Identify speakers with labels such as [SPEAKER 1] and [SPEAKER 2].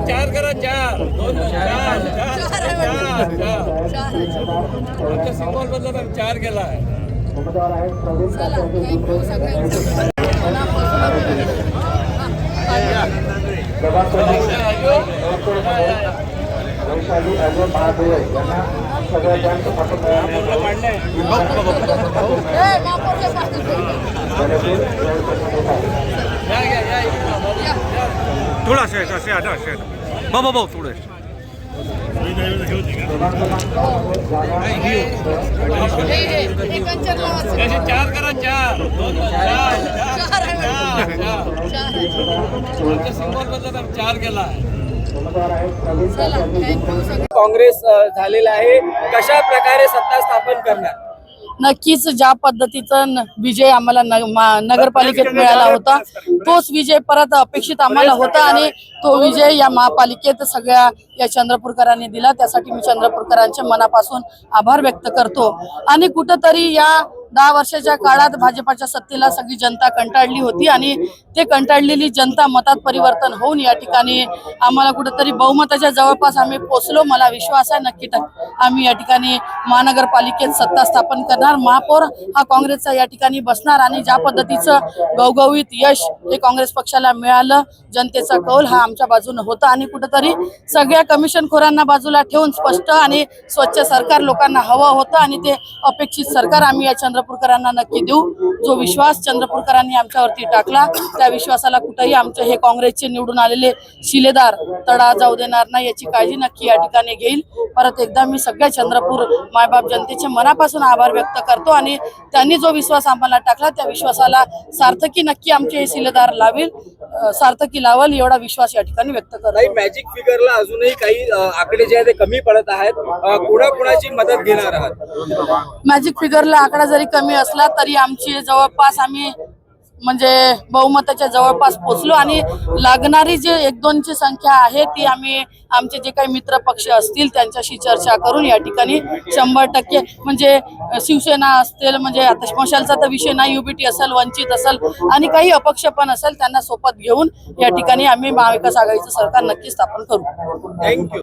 [SPEAKER 1] चार करा, चार सिंबॉल बदला, चार केला
[SPEAKER 2] वैशाली अजय महादेव यांना सगळ्यात जास्त
[SPEAKER 3] थोड़ा से आधा बाबा थोड़े
[SPEAKER 1] चार करा, चार सिंबॉल बदला, चार केला
[SPEAKER 4] काँग्रेस झालेला आहे, कशा प्रकारे सत्ता स्थापन करणार?
[SPEAKER 5] नक्कीच ज्या पद्धतीचा विजय आम्हाला नगरपालिकेत मिळाला होता तोच विजय परत अपेक्षित आम्हाला होता आणि तो विजय या महापालिकेत सगळ्या या चंद्रपूरकरांनी दिला। त्यासाठी मी चंद्रपूरकरांचे मनापासून आभार व्यक्त करतो। आणि कुठंतरी या 10 वर्षाच्या काळात भाजपाच्या सत्तेला सगळी जनता कंटाळली होती आणि ते कंटाळलेली जनता मतात परिवर्तन होऊन या ठिकाणी आम्हाला कुठंतरी बहुमताच्या जवळपास आम्ही पोहोचलो। मला विश्वास आहे नक्की आम्ही या ठिकाणी महानगरपालिकेत सत्ता स्थापन करणार। महापौर हा काँग्रेसचा या ठिकाणी बसणार आणि ज्या पद्धतीचं गवगवीत यश हे काँग्रेस पक्षाला मिळालं, जनतेचा कौल हा आमच्या बाजूने होता आणि कुठंतरी सगळ्या कमिशनखोरांना बाजूला ठेवून स्पष्ट आणि स्वच्छ सरकार लोकांना हवं होतं आणि ते अपेक्षित सरकार आम्ही या चंद्रपूरकरांना नक्की देऊ। जो विश्वास चंद्रपूरकरांनी आमच्यावरती टाकला त्या विश्वासाला कुठेही आमचे हे काँग्रेसचे निवडून आलेले शिलेदार तडा जाऊ देणार नाही याची काळजी नक्की या ठिकाणी घेईल। परत एकदा मी सगळ्या चंद्रपूर मायबाप जनतेचे मनापासून आभार व्यक्त करतो आणि त्यांनी जो विश्वास आम्हाला टाकला त्या विश्वासाला सार्थकी नक्की आमचे हे शिलेदार लावेल, सार्थकी लावल एवढा विश्वास या ठिकाणी व्यक्त करतो।
[SPEAKER 4] मॅजिक फिगरला अजूनही काही आकडे जे आहेत ते कमी पडत आहेत, कोणाची मदत घेणार आहात?
[SPEAKER 5] मॅजिक फिगरला आकडा जरी कमी असला तरी आमची जवळपास आम्ही म्हणजे बहुमताच्या जवळपास पोहोचलो आणि लागणारी जे 1-2ची संख्या आहे ती आम्ही आमचे जे काही मित्र पक्ष असतील त्यांच्याशी चर्चा करून या ठिकाणी 100% म्हणजे शिवसेना असतील, म्हणजे आता स्मशालचा तर विषय नाही, UBT असेल, वंचित असेल आणि काही अपक्ष पण असेल त्यांना सोबत घेऊन या ठिकाणी आम्ही महाविकास आघाडीचं सरकार नक्की स्थापन करू।
[SPEAKER 4] थँक्यू।